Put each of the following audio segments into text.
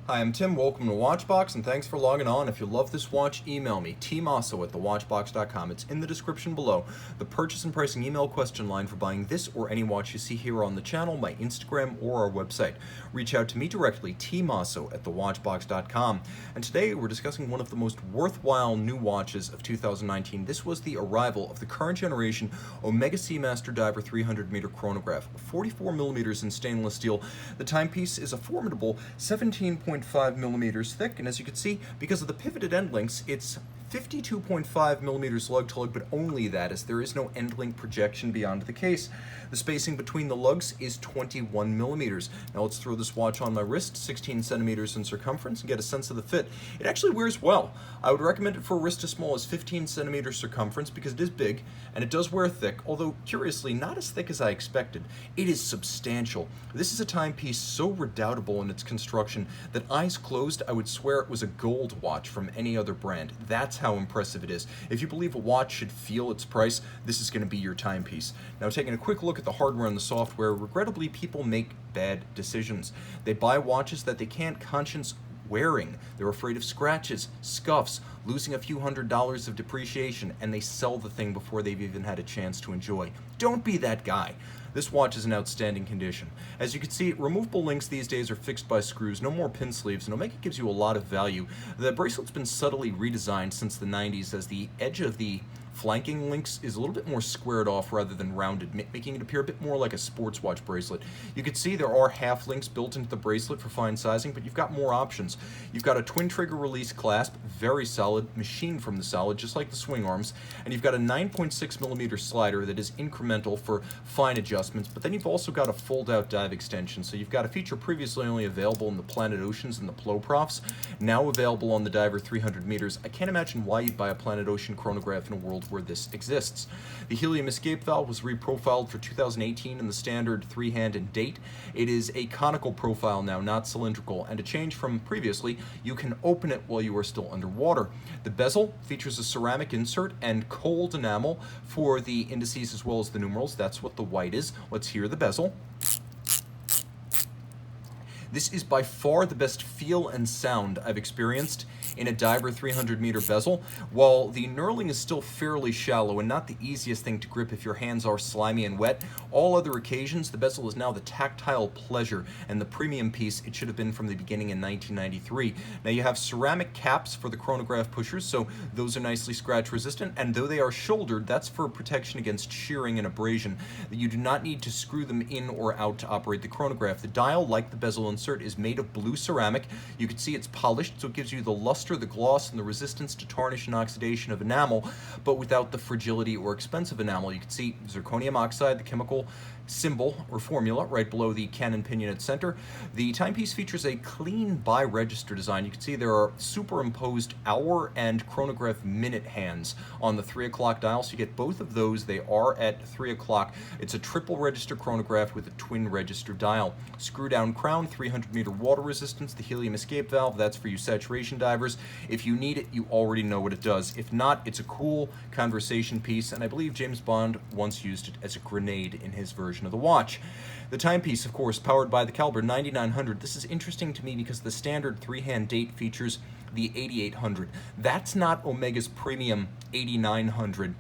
Hi, I'm Tim. Welcome to Watchbox, and thanks for logging on. If you love this watch, email me, tmosso at thewatchbox.com. It's in the description below. The purchase and pricing email question line for buying this or any watch you see here on the channel, my Instagram, or our website. Reach out to me directly, tmosso at thewatchbox.com. And today we're discussing one of the most worthwhile new watches of 2019. This was the arrival of the current generation Omega Seamaster Diver 300-meter chronograph, 44 millimeters in stainless steel. The timepiece is a formidable 17.5 millimeters thick, and as you can see, because of the pivoted end links, it's 52.5 millimeters lug-to-lug, but only that, as there is no end link projection beyond the case. The spacing between the lugs is 21 millimeters. Now let's throw this watch on my wrist, 16 centimeters in circumference, and get a sense of the fit. It actually wears well. I would recommend it for a wrist as small as 15 centimeters circumference because it is big, and it does wear thick, although curiously not as thick as I expected. It is substantial. This is a timepiece so redoubtable in its construction that eyes closed, I would swear it was a gold watch from any other brand. That's how impressive it is. If you believe a watch should feel its price, this is going to be your timepiece. Now, taking a quick look at the hardware and the software, regrettably, people make bad decisions. They buy watches that they can't conscience wearing. They're afraid of scratches, scuffs, losing a few $100s of depreciation, and they sell the thing before they've even had a chance to enjoy. Don't be that guy. This watch is in outstanding condition. As you can see, removable links these days are fixed by screws, no more pin sleeves, and Omega gives you a lot of value. The bracelet's been subtly redesigned since the 90s as the edge of the flanking links is a little bit more squared off rather than rounded, making it appear a bit more like a sports watch bracelet. You can see there are half links built into the bracelet for fine sizing, but you've got more options. You've got a twin trigger release clasp, very solid, machined from the solid, just like the swing arms, and you've got a 9.6 millimeter slider that is incremental for fine adjustments, but then you've also got a fold-out dive extension, so you've got a feature previously only available in the Planet Oceans and the Plo Profs, now available on the Diver 300 meters. I can't imagine why you'd buy a Planet Ocean chronograph in a world where this exists. The helium escape valve was reprofiled for 2018 in the standard 3-hand and date. It is a conical profile now, not cylindrical, and a change from previously, you can open it while you are still underwater. The bezel features a ceramic insert and cold enamel for the indices as well as the numerals. That's what the white is. Let's hear the bezel. This is by far the best feel and sound I've experienced in a Diver 300-meter bezel. While the knurling is still fairly shallow and not the easiest thing to grip if your hands are slimy and wet, all other occasions, the bezel is now the tactile pleasure and the premium piece it should have been from the beginning in 1993. Now you have ceramic caps for the chronograph pushers, so those are nicely scratch resistant, and though they are shouldered, that's for protection against shearing and abrasion. You do not need to screw them in or out to operate the chronograph. The dial, like the bezel insert, is made of blue ceramic. You can see it's polished, so it gives you the luster, the gloss, and the resistance to tarnish and oxidation of enamel, but without the fragility or expense of enamel. You can see zirconium oxide, the chemical symbol or formula right below the cannon pinion at center. The timepiece features a clean bi-register design. You can see there are superimposed hour and chronograph minute hands on the 3 o'clock dial, so you get both of those. They are at 3 o'clock. It's a triple register chronograph with a twin register dial. Screw down crown, 300-meter water resistance, the helium escape valve, that's for you saturation divers. If you need it, you already know what it does. If not, it's a cool conversation piece, and I believe James Bond once used it as a grenade in his version of the watch. The timepiece, of course, powered by the caliber 9900. This is interesting to me because the standard 3-hand date features the 8800. That's not Omega's premium 8900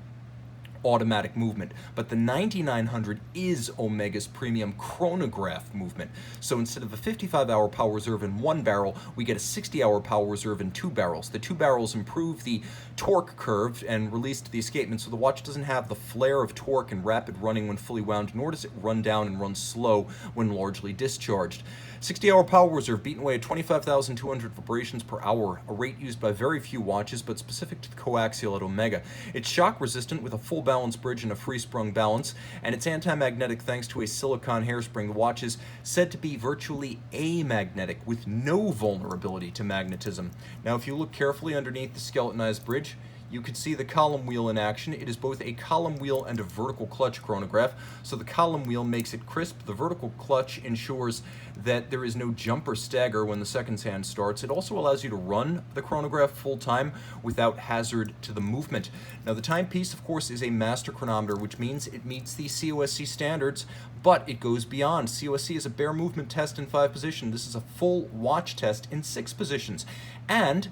automatic movement, but the 9900 is Omega's premium chronograph movement. So instead of a 55-hour power reserve in one barrel, we get a 60-hour power reserve in 2 barrels. The 2 barrels improve the torque curve and release the escapement, so the watch doesn't have the flare of torque and rapid running when fully wound, nor does it run down and run slow when largely discharged. 60-hour power reserve, beaten away at 25,200 vibrations per hour, a rate used by very few watches, but specific to the coaxial at Omega. It's shock resistant with a full balance bridge and a free-sprung balance, and it's anti-magnetic thanks to a silicone hairspring. The watch is said to be virtually amagnetic with no vulnerability to magnetism. Now, if you look carefully underneath the skeletonized bridge, you could see the column wheel in action. It is both a column wheel and a vertical clutch chronograph. So the column wheel makes it crisp. The vertical clutch ensures that there is no jump or stagger when the seconds hand starts. It also allows you to run the chronograph full time without hazard to the movement. Now the timepiece, of course, is a master chronometer, which means it meets the COSC standards, but it goes beyond. COSC is a bare movement test in 5 positions. This is a full watch test in 6 positions. And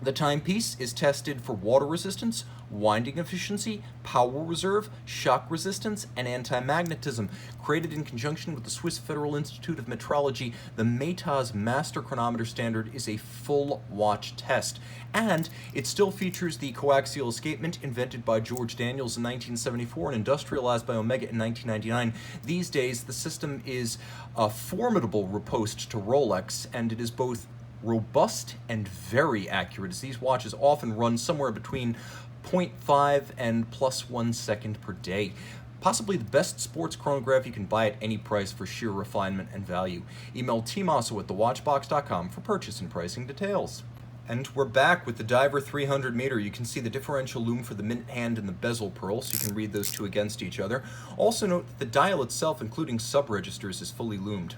the timepiece is tested for water resistance, winding efficiency, power reserve, shock resistance, and anti-magnetism. Created in conjunction with the Swiss Federal Institute of Metrology, the METAS Master Chronometer Standard is a full watch test. And it still features the coaxial escapement invented by George Daniels in 1974 and industrialized by Omega in 1999. These days, the system is a formidable riposte to Rolex, and it is both robust and very accurate, as these watches often run somewhere between 0.5 and +1 second per day. Possibly the best sports chronograph you can buy at any price for sheer refinement and value. Email tmosso at thewatchbox.com for purchase and pricing details. And we're back with the Diver 300 meter. You can see the differential lume for the minute hand and the bezel pearl, so you can read those two against each other. Also note that the dial itself, including sub-registers, is fully loomed.